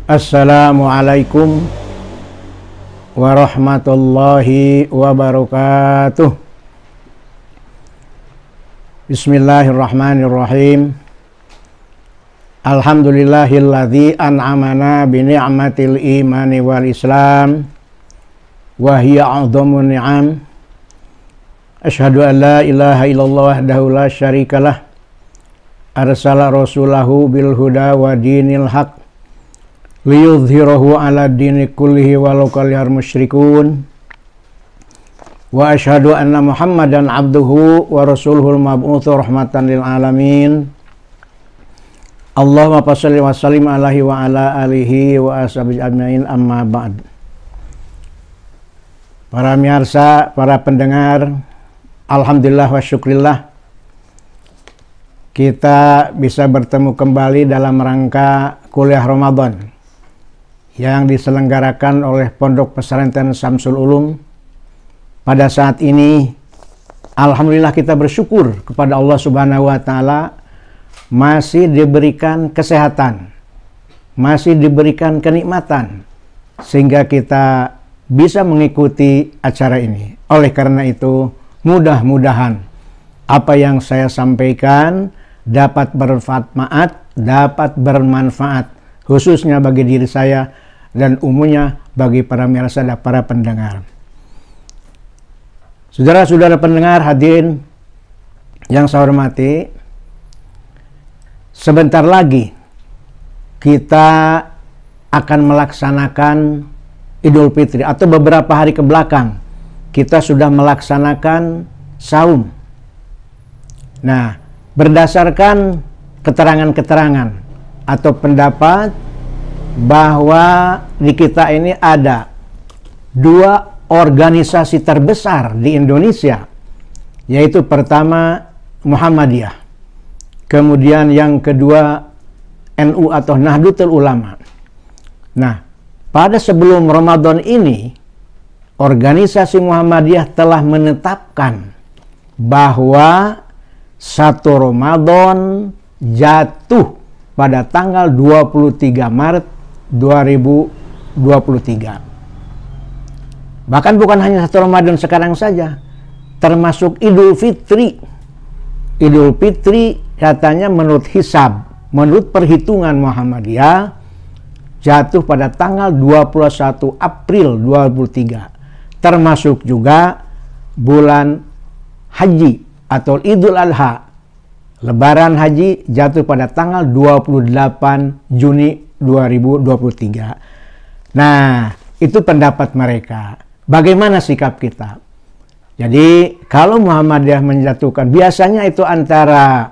Assalamualaikum warahmatullahi wabarakatuh. Bismillahirrahmanirrahim. Alhamdulillahilladzi an'amana bi ni'matil imani wal islam wa hiya 'adhamun ni'am. Asyhadu an la ilaha illallah wahdahu la syarikalah. Arsala rasulahu bil huda wa dinil haq liyudhhirahu ala dini kullihi walau karihal musyrikun. Wa asyhadu anna Muhammadan abduhu wa rasuluhul mab'utsu rahmatan lil alamin. Allahumma shalli wa sallim alaihi wa ala alihi wa ashabihi ajmain, amma ba'd. Para pemirsa, para pendengar, alhamdulillah wa syukrillah, kita bisa bertemu kembali dalam rangka kuliah Ramadan yang diselenggarakan oleh Pondok Pesantren Syamsul Ulum. Pada saat ini, alhamdulillah kita bersyukur kepada Allah Subhanahu wa taala masih diberikan kesehatan, masih diberikan kenikmatan sehingga kita bisa mengikuti acara ini. Oleh karena itu, mudah-mudahan apa yang saya sampaikan dapat bermanfaat khususnya bagi diri saya dan umumnya bagi para pemirsa dan para pendengar. Saudara-saudara pendengar hadirin yang saya hormati, sebentar lagi kita akan melaksanakan Idul Fitri, atau beberapa hari ke belakang kita sudah melaksanakan saum. Nah, berdasarkan keterangan-keterangan atau pendapat bahwa di kita ini ada dua organisasi terbesar di Indonesia, yaitu pertama Muhammadiyah, kemudian yang kedua NU atau Nahdlatul Ulama. Nah, pada sebelum Ramadan ini, organisasi Muhammadiyah telah menetapkan bahwa 1 Ramadan jatuh pada tanggal 23 Maret 2023. Bahkan bukan hanya 1 Ramadan sekarang saja, termasuk Idul Fitri. Idul Fitri katanya menurut hisab, menurut perhitungan Muhammadiyah, jatuh pada tanggal 21 April 2023. Termasuk juga bulan haji atau Idul Adha, Lebaran haji, jatuh pada tanggal 28 Juni 2023. Nah, itu pendapat mereka. Bagaimana sikap kita? Jadi, kalau Muhammadiyah menjatuhkan, biasanya itu antara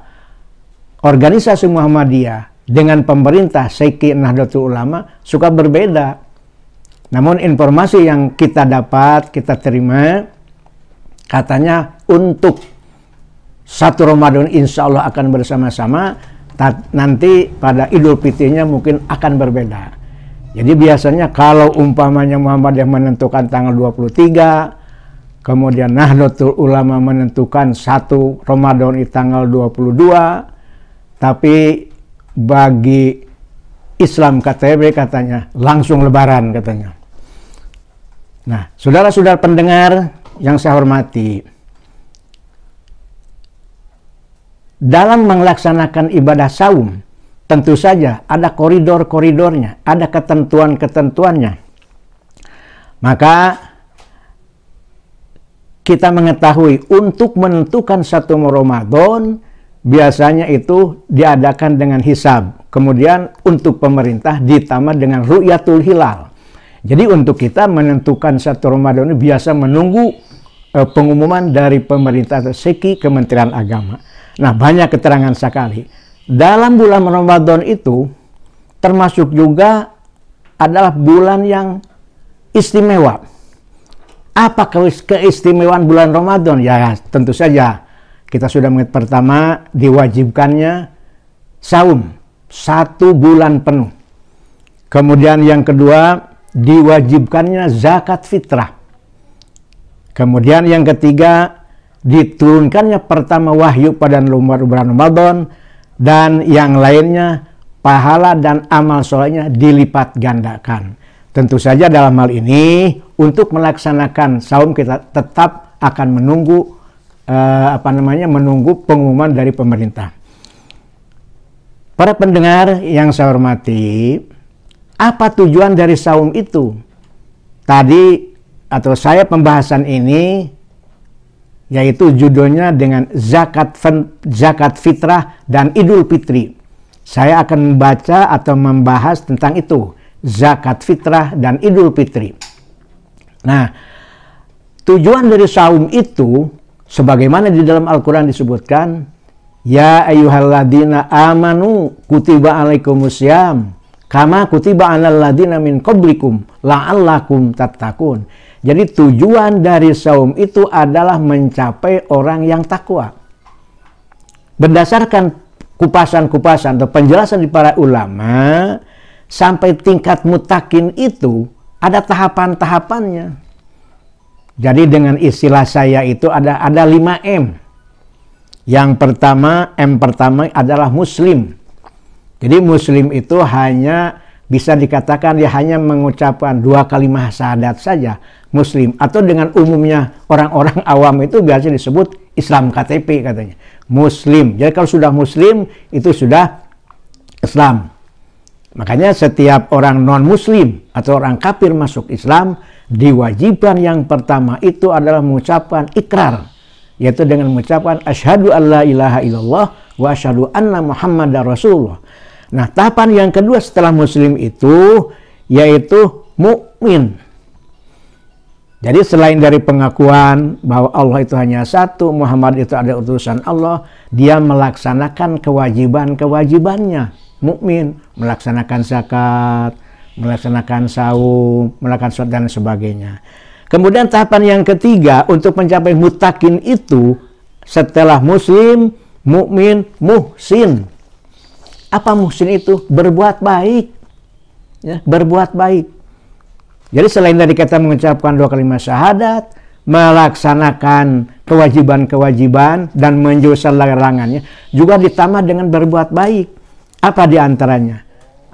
organisasi Muhammadiyah dengan pemerintah Syekh Nahdlatul Ulama suka berbeda. Namun informasi yang kita dapat, kita terima, katanya untuk 1 Ramadan insya Allah akan bersama-sama, nanti pada Idul Fitrinya mungkin akan berbeda. Jadi biasanya kalau umpamanya Muhammadiyah menentukan tanggal 23, kemudian Nahdlatul Ulama menentukan 1 Ramadan di tanggal 22, tapi bagi Islam KTB katanya langsung Lebaran katanya. Nah, saudara-saudara pendengar yang saya hormati, dalam melaksanakan ibadah saum, tentu saja ada koridor-koridornya, ada ketentuan-ketentuannya. Maka kita mengetahui untuk menentukan 1 Ramadan biasanya itu diadakan dengan hisab. Kemudian untuk pemerintah ditambah dengan ru'yatul hilal. Jadi untuk kita menentukan 1 Ramadan ini biasa menunggu pengumuman dari pemerintah atau SEKI, Kementerian Agama. Nah, banyak keterangan sekali. Dalam bulan Ramadan itu termasuk juga adalah bulan yang istimewa. Apa keistimewaan bulan Ramadan? Ya, tentu saja kita sudah melihat, pertama diwajibkannya saum 1 bulan penuh. Kemudian yang kedua diwajibkannya zakat fitrah. Kemudian yang ketiga diturunkannya pertama wahyu pada bulan Ramadan, dan yang lainnya pahala dan amal solehnya dilipat gandakan. Tentu saja dalam hal ini untuk melaksanakan saum kita tetap akan menunggu menunggu pengumuman dari pemerintah. Para pendengar yang saya hormati, apa tujuan dari saum itu? Tadi atau saya pembahasan ini yaitu judulnya dengan zakat fitrah dan Idul Fitri. Saya akan membaca atau membahas tentang itu, zakat fitrah dan Idul Fitri. Nah, tujuan dari saum itu sebagaimana di dalam Al-Qur'an disebutkan, ya ayyuhalladzina amanu kutiba alaikumusiyam kama kutiba alal ladzina min qablikum la'allakum tattaqun. Jadi tujuan dari saum itu adalah mencapai orang yang takwa. Berdasarkan kupasan-kupasan atau penjelasan di para ulama, sampai tingkat mutakin itu ada tahapan-tahapannya. Jadi dengan istilah saya itu ada 5M. Yang pertama, M pertama adalah muslim. Jadi muslim itu hanya bisa dikatakan dia hanya mengucapkan 2 kalimat syahadat saja, muslim. Atau dengan umumnya orang-orang awam itu biasa disebut Islam KTP katanya, muslim. Jadi kalau sudah muslim itu sudah Islam. Makanya setiap orang non-muslim atau orang kafir masuk Islam, diwajibkan yang pertama itu adalah mengucapkan ikrar, yaitu dengan mengucapkan asyhadu alla ilaha illallah wa asyhadu anna muhammadar rasulullah. Nah, tahapan yang kedua setelah muslim itu yaitu mukmin. Jadi selain dari pengakuan bahwa Allah itu hanya satu, Muhammad itu ada utusan Allah, dia melaksanakan kewajiban-kewajibannya. Mukmin melaksanakan zakat, melaksanakan saum, melaksanakan sholat dan sebagainya. Kemudian tahapan yang ketiga untuk mencapai muttaqin itu setelah muslim, mukmin, muhsin. Apa muhsin itu? Berbuat baik. Ya, berbuat baik. Jadi selain dari kita mengucapkan 2 kalimat syahadat, melaksanakan kewajiban-kewajiban dan menjauhi larangannya, juga ditambah dengan berbuat baik. Apa di antaranya?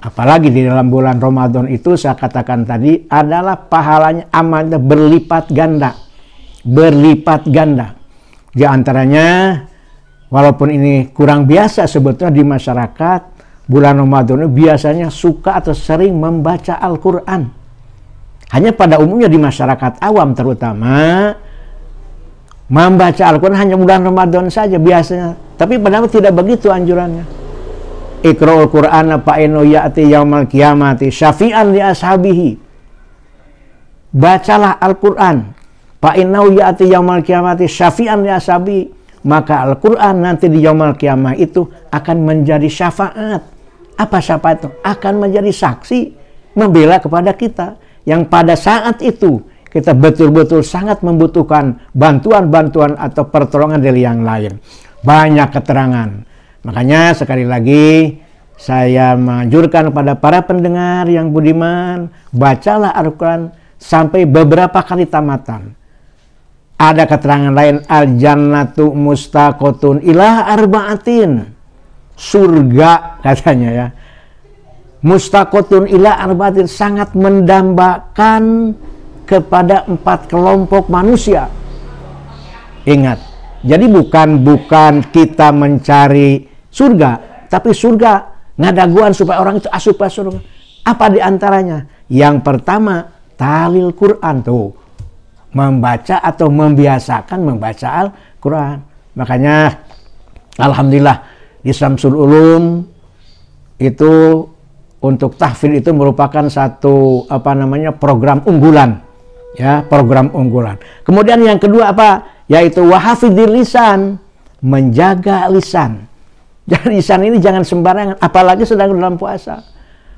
Apalagi di dalam bulan Ramadan itu saya katakan tadi adalah pahalanya amalnya berlipat ganda. Berlipat ganda. Di antaranya, walaupun ini kurang biasa sebetulnya di masyarakat, bulan Ramadan biasanya suka atau sering membaca Al-Quran. Hanya pada umumnya di masyarakat awam terutama, membaca Al-Quran hanya bulan Ramadan saja biasanya. Tapi padahal tidak begitu anjurannya. Iqra'ul Qur'ana fa'innahu ya'ti yaumal qiyamati syafi'an li ashabihi. Bacalah Al-Quran. Fa'innahu ya'ti yaumal qiyamati syafi'an li ashabihi. Maka Al-Quran nanti di yaumal qiyamah itu akan menjadi syafaat. Apa syafaat itu? Akan menjadi saksi membela kepada kita. Yang pada saat itu kita betul-betul sangat membutuhkan bantuan-bantuan atau pertolongan dari yang lain. Banyak keterangan. Makanya sekali lagi saya menganjurkan kepada para pendengar yang budiman, bacalah Al-Quran sampai beberapa kali tamatan. Ada keterangan lain, al-jannatu mustaqotun ila arba'atin. Surga katanya ya. Mustaqotun ila arba'atin sangat mendambakan kepada 4 kelompok manusia. Ingat, jadi bukan kita mencari surga, tapi surga ngadaguan supaya orang itu asup ke surga. Apa di antaranya? Yang pertama, talil Quran tuh. Membaca atau membiasakan membaca Al-Quran. Makanya alhamdulillah di Syamsul Ulum itu untuk tahfidz itu merupakan satu program unggulan. Ya, program unggulan. Kemudian yang kedua apa? Yaitu wahafidil lisan, menjaga lisan. Jadi lisan ini jangan sembarangan, apalagi sedang dalam puasa.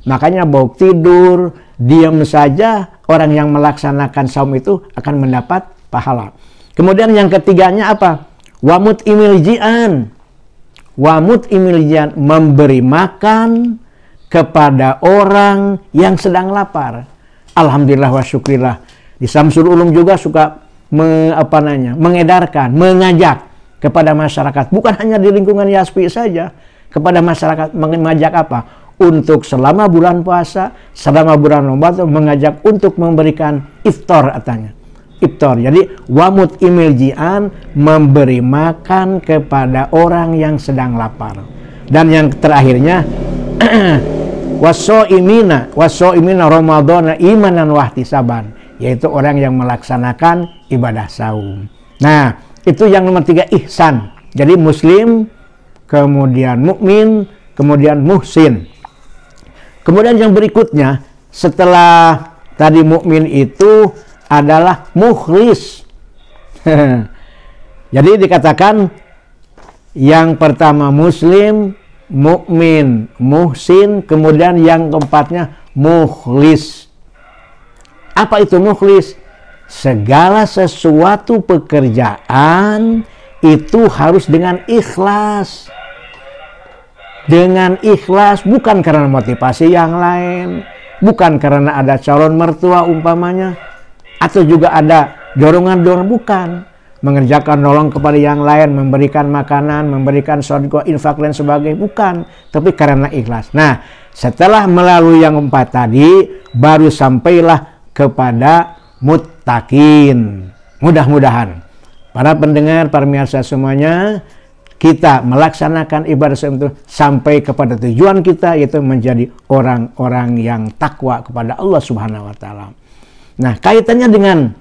Makanya bauk tidur, diam saja, orang yang melaksanakan saum itu akan mendapat pahala. Kemudian yang ketiganya apa? Wamut imiljian. Wamut imiljian, memberi makan kepada orang yang sedang lapar. Alhamdulillah wa syukrillah. Di Syamsul Ulum juga suka mengedarkan, mengajak kepada masyarakat, bukan hanya di lingkungan YASPI saja, kepada masyarakat mengajak apa? untuk selama bulan puasa, selama bulan Ramadan mengajak untuk memberikan iftar katanya. Iftar. Jadi wamut imiljian, memberi makan kepada orang yang sedang lapar. Dan yang terakhirnya wasoimina Ramadana imanan wahtisaban, yaitu orang yang melaksanakan ibadah saum. Nah, itu yang nomor 3, ihsan. Jadi muslim, kemudian mukmin, kemudian muhsin. Kemudian yang berikutnya setelah tadi mukmin itu adalah mukhlis. Jadi dikatakan yang pertama muslim, mukmin, muhsin, kemudian yang keempatnya mukhlis. Apa itu mukhlis? Segala sesuatu pekerjaan itu harus dengan ikhlas. Dengan ikhlas, bukan karena motivasi yang lain, bukan karena ada calon mertua umpamanya, atau juga ada dorongan-dorongan, bukan. Mengerjakan nolong kepada yang lain, memberikan makanan, memberikan sedekah, infak dan sebagainya, bukan. Tapi karena ikhlas. Nah, setelah melalui yang 4 tadi, baru sampailah kepada muttaqin. Mudah-mudahan para pendengar, para pemirsa semuanya, kita melaksanakan ibadah itu sampai kepada tujuan kita, yaitu menjadi orang-orang yang takwa kepada Allah Subhanahu wa taala. Nah, kaitannya dengan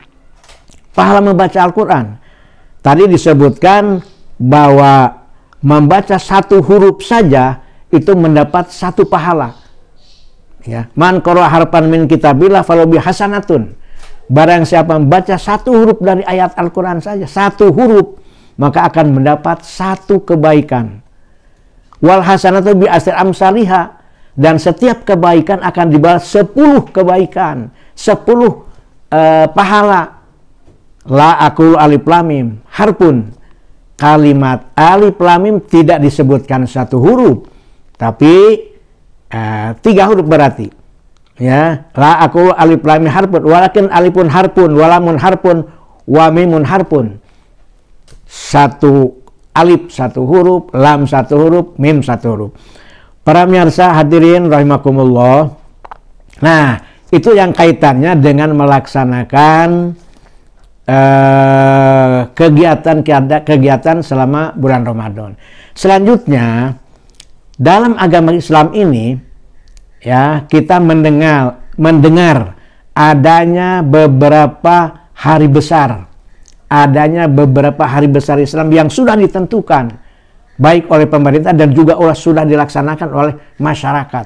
pahala membaca Al-Qur'an. Tadi disebutkan bahwa membaca 1 huruf saja itu mendapat 1 pahala. Ya, man qara'a harfan min kitabillah falahu hasanatun. Barang siapa membaca 1 huruf dari ayat Al-Qur'an saja, 1 huruf, maka akan mendapat 1 kebaikan. Wal hasanatu bi asri amsalihha, dan setiap kebaikan akan dibalas 10 kebaikan, 10 pahala. La aqulu alif lam mim harpun. Kalimat alif lam mim tidak disebutkan 1 huruf, tapi 3 huruf berarti. Ya, la aqulu alif lam mim harpun, walakin alifun harpun, walamun harpun, wa mimun harpun. 1 alif 1 huruf, lam 1 huruf, mim 1 huruf. Para pemirsa hadirin rahimakumullah. Nah, itu yang kaitannya dengan melaksanakan kegiatan selama bulan Ramadan. Selanjutnya, dalam agama Islam ini, ya, kita mendengar adanya beberapa hari besar. Adanya beberapa hari besar Islam yang sudah ditentukan baik oleh pemerintah dan juga sudah dilaksanakan oleh masyarakat.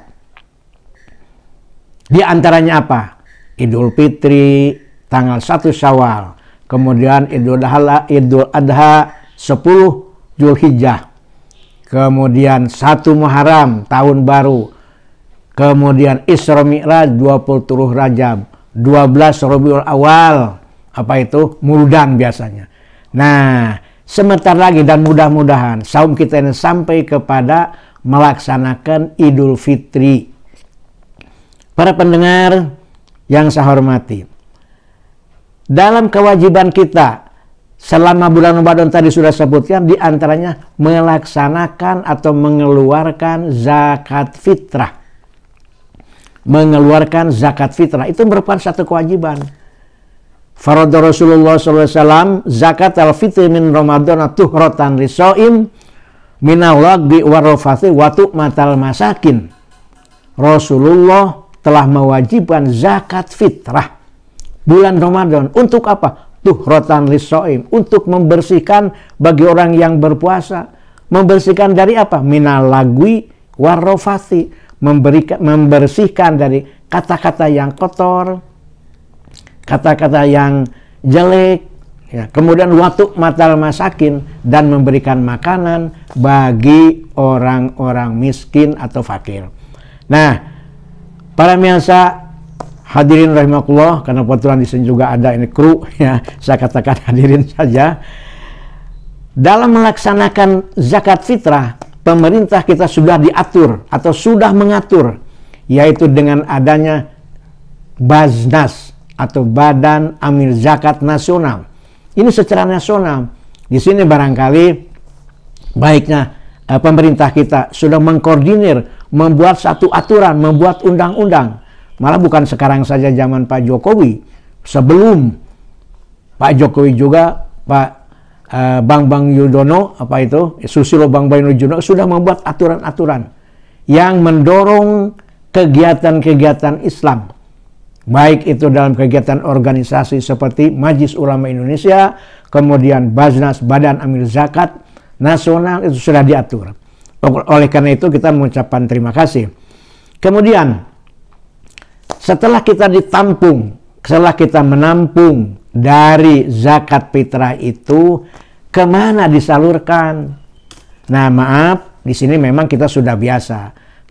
Di antaranya apa? Idul Fitri tanggal 1 Syawal, kemudian Idul Adha 10 Zulhijjah, kemudian 1 Muharram tahun baru, kemudian Isra Mi'raj 20 Rajab, 12 Rabiul Awal, apa itu? Muldan biasanya. Nah, sebentar lagi dan mudah-mudahan saum kita ini sampai kepada melaksanakan Idul Fitri. Para pendengar yang saya hormati, dalam kewajiban kita selama bulan Ramadan tadi sudah sebutkan, di antaranya melaksanakan atau mengeluarkan zakat fitrah. Mengeluarkan zakat fitrah itu merupakan satu kewajiban. Farada Rasulullah SAW zakat al-fitri min Ramadan tuhratan lisoim minal lagbi warrafati watu matal masakin. Rasulullah telah mewajibkan zakat fitrah bulan Ramadan. Untuk apa? Tuhratan lisoim, untuk membersihkan bagi orang yang berpuasa. Membersihkan dari apa? Minal lagwi warrafati, membersihkan dari kata-kata yang kotor, kata-kata yang jelek, ya. Kemudian waktu matal masakin, dan memberikan makanan bagi orang-orang miskin atau fakir. Nah, para pemirsa hadirin rahimakumullah, karena kebetulan di sini juga ada ini kru, ya, saya katakan hadirin saja. Dalam melaksanakan zakat fitrah, pemerintah kita sudah diatur atau sudah mengatur, yaitu dengan adanya Baznas atau Badan Amil Zakat Nasional. Ini secara nasional. Di sini barangkali baiknya pemerintah kita sudah mengkoordinir membuat satu aturan, membuat undang-undang. Malah bukan sekarang saja zaman Pak Jokowi, sebelum Pak Jokowi juga Pak Bambang Yudhoyono, Susilo Bambang Yudhoyono sudah membuat aturan-aturan yang mendorong kegiatan-kegiatan Islam. Baik itu dalam kegiatan organisasi seperti Majelis Ulama Indonesia, kemudian Basnas, Badan Amil Zakat Nasional, itu sudah diatur. Oleh karena itu kita mengucapkan terima kasih. Kemudian setelah kita ditampung, setelah kita menampung dari zakat fitrah itu, kemana disalurkan? Nah maaf, di sini memang kita sudah biasa.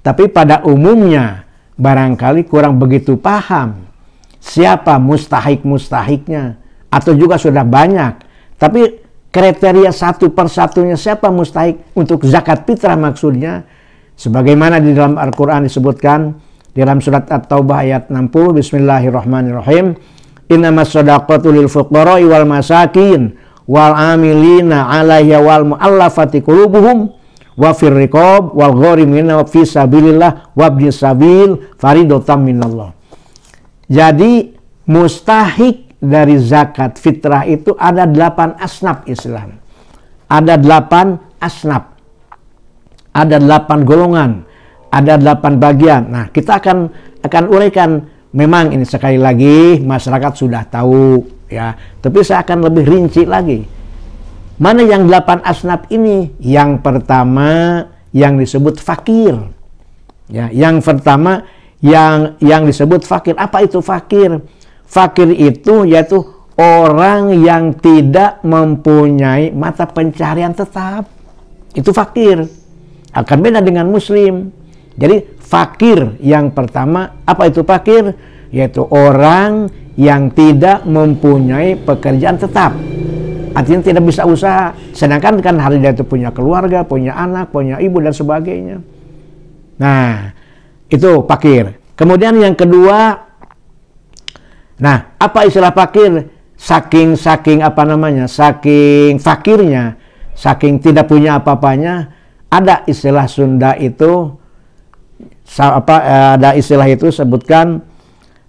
Tapi pada umumnya barangkali kurang begitu paham siapa mustahik-mustahiknya, atau juga sudah banyak. Tapi kriteria satu persatunya siapa mustahik untuk zakat fitrah maksudnya, sebagaimana di dalam Al-Quran disebutkan di dalam surat At-Taubah ayat 60, Bismillahirrahmanirrahim, innamas shadaqatu lil fuqara'i wal masakin wal amilina 'alaiha wal mu'allafati qulubuhum wa fir riqab wal gharimina fi sabilillah wa ibnis sabil faridatan minallah. Jadi mustahik dari zakat fitrah itu ada 8 asnaf Islam. Ada 8 asnaf. Ada 8 golongan. Ada 8 bagian. Nah, kita akan uraikan. Memang ini sekali lagi masyarakat sudah tahu ya. Tapi saya akan lebih rinci lagi. Mana yang 8 asnaf ini? Yang pertama yang disebut fakir. Ya, yang pertama yang disebut fakir. Apa itu fakir? Fakir itu yaitu orang yang tidak mempunyai mata pencaharian tetap. Itu fakir. Akan beda dengan muslim. Jadi fakir yang pertama, apa itu fakir? Yaitu orang yang tidak mempunyai pekerjaan tetap. Artinya tidak bisa usaha. Sedangkan kan hari dia itu punya keluarga, punya anak, punya ibu dan sebagainya. Nah, itu fakir. Kemudian yang kedua, nah, apa istilah fakir? Saking fakirnya, saking tidak punya apa-apanya, ada istilah Sunda itu, ada istilah itu sebutkan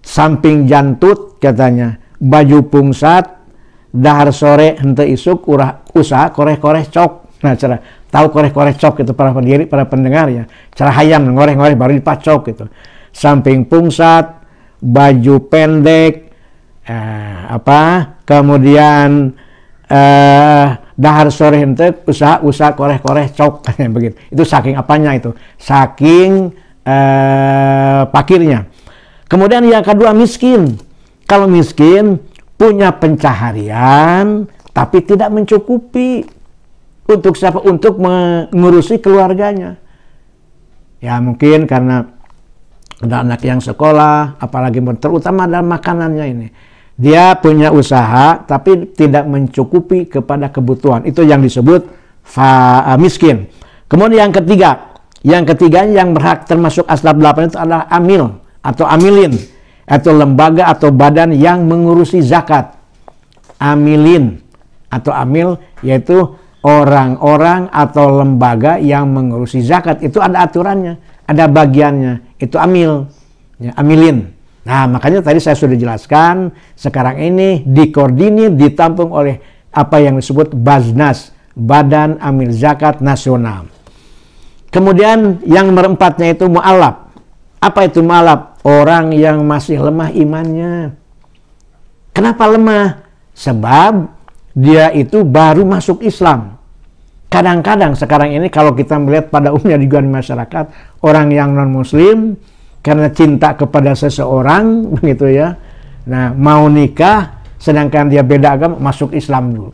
samping jantut katanya, baju pungsat, dahar sore hente isuk, usaha koreh-koreh cok. Nah, cara tahu koreh-koreh cok itu para pendiri, para pendengar ya. Cara hayam ngoreh-ngoreh baru dipacok gitu. Samping pungsat, baju pendek, kemudian dahar sore hente usaha koreh-koreh cok begitu. Itu saking apanya itu? Saking fakirnya. Kemudian yang kedua miskin. Kalau miskin punya pencaharian tapi tidak mencukupi untuk siapa? Untuk mengurusi keluarganya. Ya mungkin karena ada anak yang sekolah, apalagi terutama dalam makanannya ini. Dia punya usaha tapi tidak mencukupi kepada kebutuhan. Itu yang disebut miskin. Kemudian yang ketiga, yang berhak termasuk asnaf 8 itu adalah amil atau amilin, atau lembaga atau badan yang mengurusi zakat. Amilin atau amil yaitu orang-orang atau lembaga yang mengurusi zakat. Itu ada aturannya, ada bagiannya. Itu amil, ya, amilin. Nah, makanya tadi saya sudah jelaskan, sekarang ini dikoordinir, ditampung oleh apa yang disebut Basnas, Badan Amil Zakat Nasional. Kemudian yang nomor 4-nya itu mu'alaf. Apa itu mu'alaf? Orang yang masih lemah imannya. Kenapa lemah? Sebab dia itu baru masuk Islam. Kadang-kadang sekarang ini kalau kita melihat pada umumnya di masyarakat, orang yang non-muslim karena cinta kepada seseorang begitu ya. Nah, mau nikah sedangkan dia beda agama, masuk Islam dulu.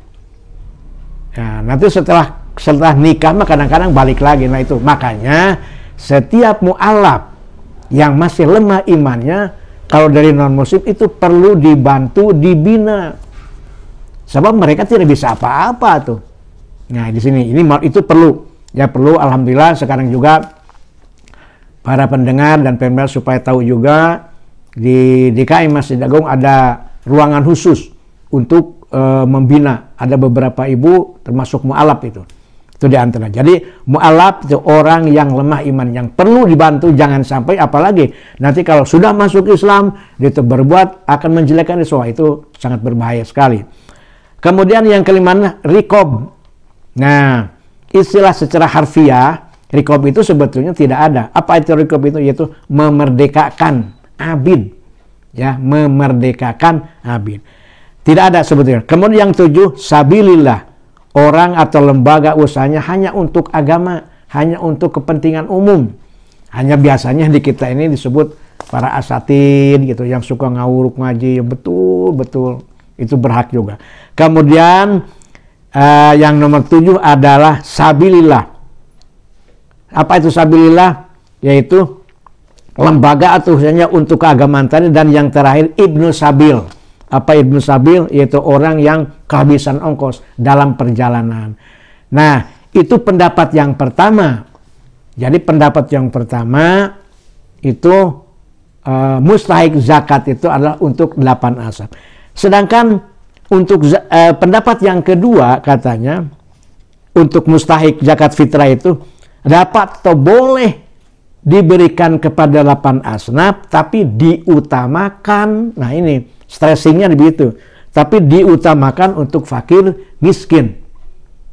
Nah, nanti setelah nikah mah kadang-kadang balik lagi. Nah, itu makanya setiap mu'alaf yang masih lemah imannya, kalau dari non-muslim itu perlu dibantu, dibina. Sebab mereka tidak bisa apa-apa tuh. Nah, di sini itu perlu. Ya perlu, alhamdulillah sekarang juga para pendengar dan pemirsa supaya tahu juga di DKI Masjid Agung ada ruangan khusus untuk membina. Ada beberapa ibu termasuk mu'alaf itu. Itu di antara. Jadi mu'alaf itu orang yang lemah iman, yang perlu dibantu, jangan sampai apalagi nanti kalau sudah masuk Islam dia itu berbuat akan menjelekkan Islam, itu sangat berbahaya sekali. Kemudian yang kelima, riqab. Nah, istilah secara harfiah riqab itu sebetulnya tidak ada. Apa itu riqab itu? Yaitu memerdekakan abid. Ya, memerdekakan abid. Tidak ada sebetulnya. Kemudian yang 7, sabilillah. Orang atau lembaga usahanya hanya untuk agama, hanya untuk kepentingan umum. Hanya biasanya di kita ini disebut para asatid gitu, yang suka ngawuruk ngaji, betul-betul itu berhak juga. Kemudian yang nomor 7 adalah sabilillah. Apa itu sabilillah? Yaitu lembaga atau usahanya untuk keagamaan tadi. Dan yang terakhir Ibnu Sabil. Apa Ibnu Sabil? Yaitu orang yang kehabisan ongkos dalam perjalanan. Nah, itu pendapat yang pertama. Jadi pendapat yang pertama itu mustahik zakat itu adalah untuk 8 asab. Sedangkan untuk pendapat yang kedua katanya untuk mustahik zakat fitrah itu dapat atau boleh diberikan kepada 8 asnaf, tapi diutamakan. Nah ini stressingnya begitu. Tapi diutamakan untuk fakir miskin.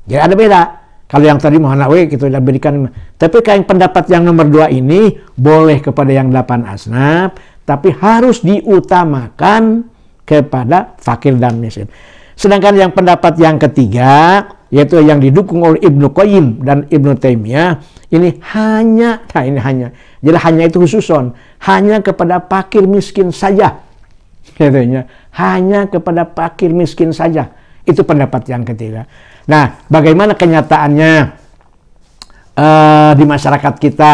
Jadi ada beda. Kalau yang tadi Muhanawi kita sudah berikan. Tapi kayak pendapat yang nomor 2 ini boleh kepada yang 8 asnaf, tapi harus diutamakan kepada fakir dan miskin. Sedangkan yang pendapat yang ketiga, yaitu yang didukung oleh Ibnu Qayyim dan Ibnu Taimiyah, ini hanya, nah ini hanya. Jadi hanya itu khususon, hanya kepada fakir miskin saja. Katanya hanya kepada fakir miskin saja. Itu pendapat yang ketiga. Nah, bagaimana kenyataannya di masyarakat kita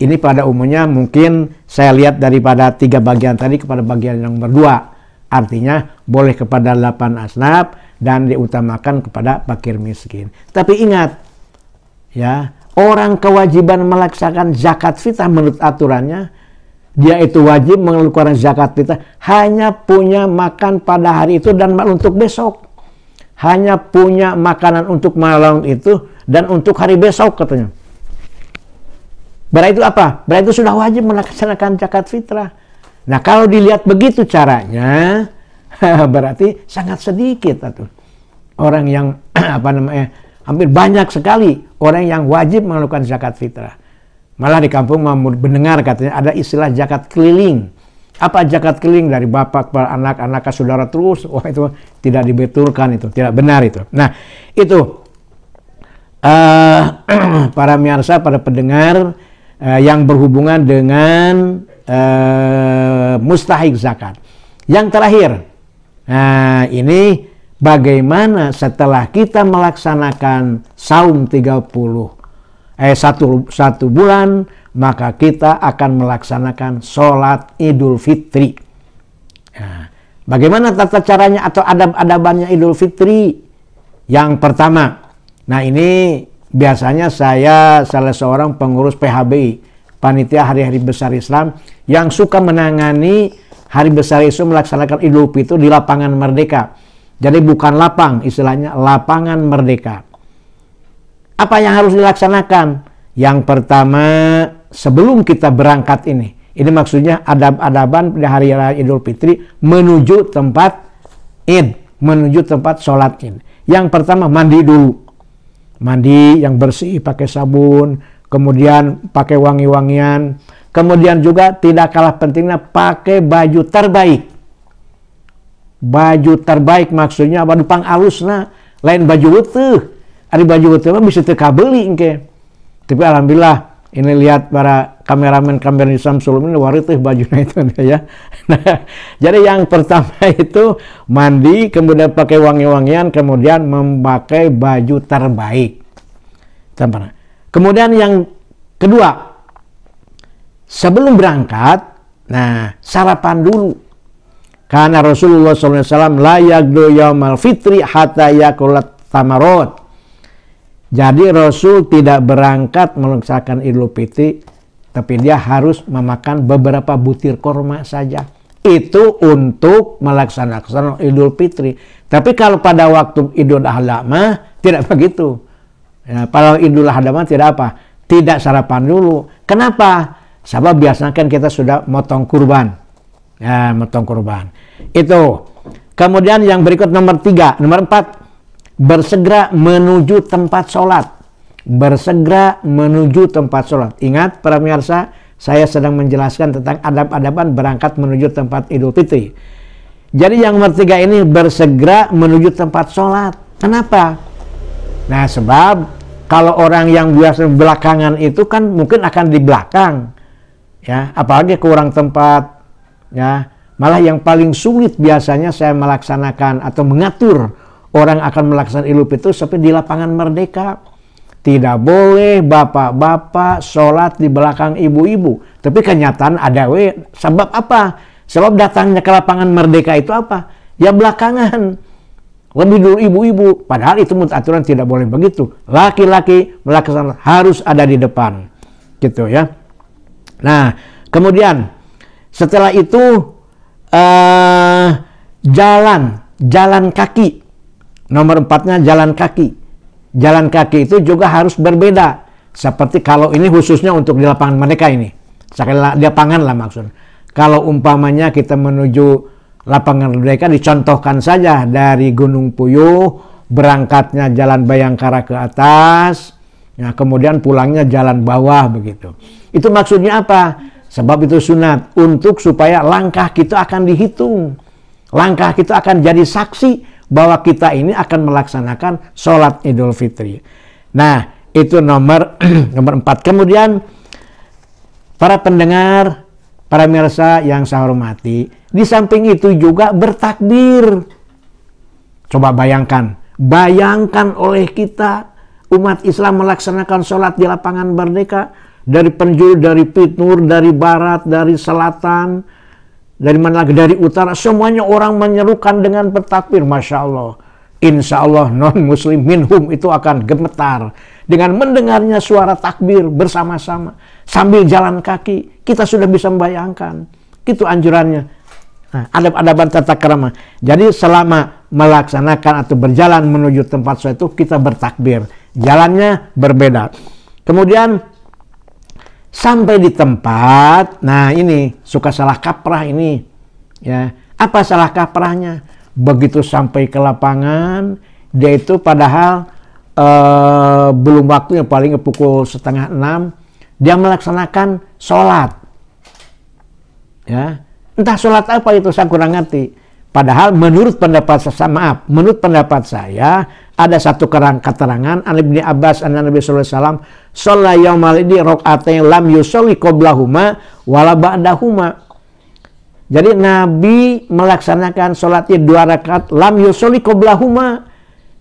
ini? Pada umumnya mungkin saya lihat daripada 3 bagian tadi kepada bagian yang nomor 2, artinya boleh kepada 8 asnaf dan diutamakan kepada fakir miskin. Tapi ingat ya, orang kewajiban melaksanakan zakat fitrah menurut aturannya, dia itu wajib mengeluarkan zakat fitrah hanya punya makan pada hari itu dan untuk besok. Hanya punya makanan untuk malam itu dan untuk hari besok katanya. Berarti itu apa? Berarti itu sudah wajib melaksanakan zakat fitrah. Nah kalau dilihat begitu caranya, berarti sangat sedikit tuh orang yang hampir banyak sekali orang yang wajib melakukan zakat fitrah. Malah di kampung mau mendengar katanya ada istilah zakat keliling. Apa zakat keliling? Dari bapak kepada anak, anak ke saudara terus. Wah itu tidak dibetulkan, itu tidak benar itu. Nah itu para miyarsa, para pendengar yang berhubungan dengan mustahik zakat. Yang terakhir, nah ini bagaimana setelah kita melaksanakan saum 1 bulan, maka kita akan melaksanakan sholat Idul Fitri. Nah, bagaimana tata caranya atau adab-adabannya Idul Fitri? Yang pertama, nah ini biasanya saya salah seorang pengurus PHBI, Panitia Hari-Hari Besar Islam, yang suka menangani Hari Besar Islam melaksanakan Idul Fitri di lapangan Merdeka. Jadi bukan lapang, istilahnya lapangan Merdeka. Apa yang harus dilaksanakan? Yang pertama, sebelum kita berangkat ini maksudnya adab-adaban pada hari raya Idul Fitri menuju tempat Id, menuju tempat sholat Id. Yang pertama, mandi dulu. Mandi yang bersih, pakai sabun, kemudian pakai wangi-wangian, kemudian juga tidak kalah pentingnya pakai baju terbaik. Baju terbaik maksudnya baju pang alusna, lain baju utuh. Ada baju utuh bisa terkabeli engke. Tapi alhamdulillah ini lihat para kameramen di Samsul ini waritih bajunya itu ya. Nah, jadi yang pertama itu mandi, kemudian pakai wangi-wangian, kemudian memakai baju terbaik. Kemudian yang kedua, sebelum berangkat, nah sarapan dulu. Karena Rasulullah SAW la yagdu yaumal fitri hatta yakulat tamarot. Jadi Rasul tidak berangkat melaksanakan Idul Fitri, tapi dia harus memakan beberapa butir korma saja. Itu untuk melaksanakan Idul Fitri. Tapi kalau pada waktu Idul Adha tidak begitu. Ya, pada Idul Adha tidak apa? Tidak sarapan dulu. Kenapa? Sebab biasanya kan kita sudah motong kurban. Ya, motong kurban. Itu. Kemudian yang berikut nomor 3. Nomor 4. Bersegera menuju tempat sholat. Bersegera menuju tempat sholat. Ingat para pemirsa, saya sedang menjelaskan tentang adab-adaban berangkat menuju tempat Idul Fitri. Jadi yang nomor 3 ini bersegera menuju tempat sholat. Kenapa? Nah, sebab kalau orang yang biasa belakangan itu kan mungkin akan di belakang. Ya, apalagi kurang tempat. Ya, malah yang paling sulit biasanya saya melaksanakan atau mengatur orang akan melaksanakan Idul Fitri seperti di lapangan Merdeka. Tidak boleh bapak-bapak sholat di belakang ibu-ibu. Tapi kenyataan ada sebab apa? Sebab datangnya ke lapangan Merdeka itu apa? Ya belakangan. Lebih dulu ibu-ibu. Padahal itu aturan tidak boleh begitu. Laki-laki melaksanakan harus ada di depan. Gitu ya. Nah, kemudian setelah itu jalan kaki. Nomor 4-nya jalan kaki. Jalan kaki itu juga harus berbeda. Seperti kalau ini khususnya untuk di lapangan Merdeka ini. Sekali di lapangan lah maksud. Kalau umpamanya kita menuju lapangan Merdeka, dicontohkan saja dari Gunung Puyuh, berangkatnya jalan Bayangkara ke atas, ya, kemudian pulangnya jalan bawah begitu. Itu maksudnya apa? Sebab itu sunat untuk supaya langkah kita akan dihitung. Langkah kita akan jadi saksi bahwa kita ini akan melaksanakan sholat Idul Fitri. Nah, itu nomor 4. Kemudian para pendengar, para pemirsa yang saya hormati, di samping itu juga bertakbir. Coba bayangkan oleh kita umat Islam melaksanakan sholat di lapangan Merdeka, dari penjuru, dari timur, dari barat, dari selatan, dari mana lagi, dari utara, semuanya orang menyerukan dengan bertakbir. Masya Allah, insya Allah non muslim minhum itu akan gemetar dengan mendengarnya suara takbir bersama-sama sambil jalan kaki. Kita sudah bisa membayangkan itu anjurannya. Nah, adab-adaban tata krama. Jadi selama melaksanakan atau berjalan menuju tempat sholat itu kita bertakbir, jalannya berbeda. Kemudian sampai di tempat, nah ini suka salah kaprah ini, ya. Apa salah kaprahnya? Begitu sampai ke lapangan, dia itu padahal belum waktunya, paling pukul 5:30, dia melaksanakan sholat, ya. Entah sholat apa itu saya kurang ngerti. Padahal menurut pendapat saya ada satu keterangan an Ibnu Abbas an Nabi sallallahu alaihi wasallam shalla yaumal idi raqatain lam yusolli qoblahuma wala ba'dahuma. Jadi Nabi melaksanakan sholatnya 2 rakaat lam yusolli qoblahuma,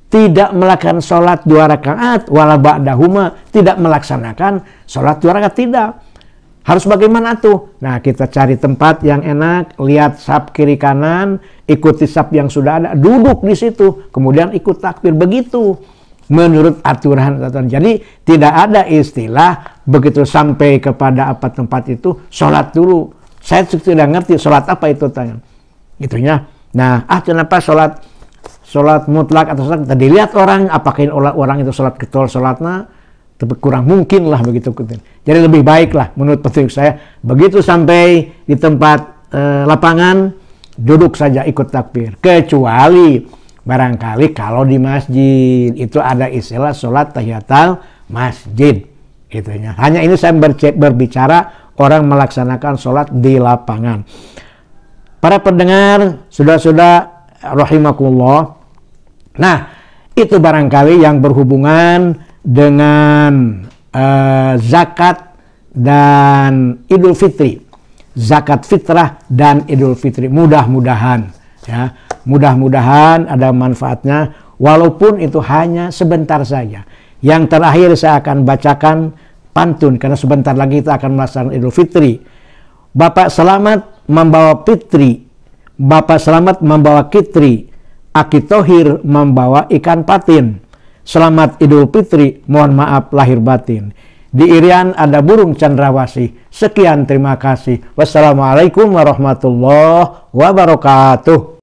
tidak melaksanakan sholat 2 rakaat, wala ba'dahuma, tidak melaksanakan sholat 2 rakaat, tidak. Harus bagaimana tuh? Nah, kita cari tempat yang enak, lihat saf kiri kanan, ikuti saf yang sudah ada, duduk di situ, kemudian ikut takbir, begitu menurut aturan. Jadi tidak ada istilah begitu sampai kepada apa tempat itu sholat dulu. Saya tidak ngerti sholat apa itu, tanya gitunya. Nah, kenapa sholat mutlak atau sholat? Tadi lihat orang, apakah orang itu sholat ketol sholatnya? Tapi kurang mungkin lah begitu. Jadi lebih baik lah menurut petunjuk saya, begitu sampai di tempat lapangan, duduk saja ikut takbir. Kecuali barangkali kalau di masjid itu ada istilah sholat tahiyatul masjid. Itunya. Hanya ini saya berbicara orang melaksanakan sholat di lapangan. Para pendengar, sudah-sudah rahimakumullah. Nah, itu barangkali yang berhubungan dengan zakat dan Idul Fitri, zakat fitrah dan Idul Fitri. Mudah-mudahan ya, mudah-mudahan ada manfaatnya, walaupun itu hanya sebentar saja. Yang terakhir saya akan bacakan pantun karena sebentar lagi kita akan melaksanakan Idul Fitri. Bapak selamat membawa fitri, Bapak selamat membawa kitri, Aki Tohir membawa ikan patin. Selamat Idul Fitri, mohon maaf lahir batin. Di Irian ada burung cendrawasih. Sekian, terima kasih. Wassalamualaikum warahmatullahi wabarakatuh.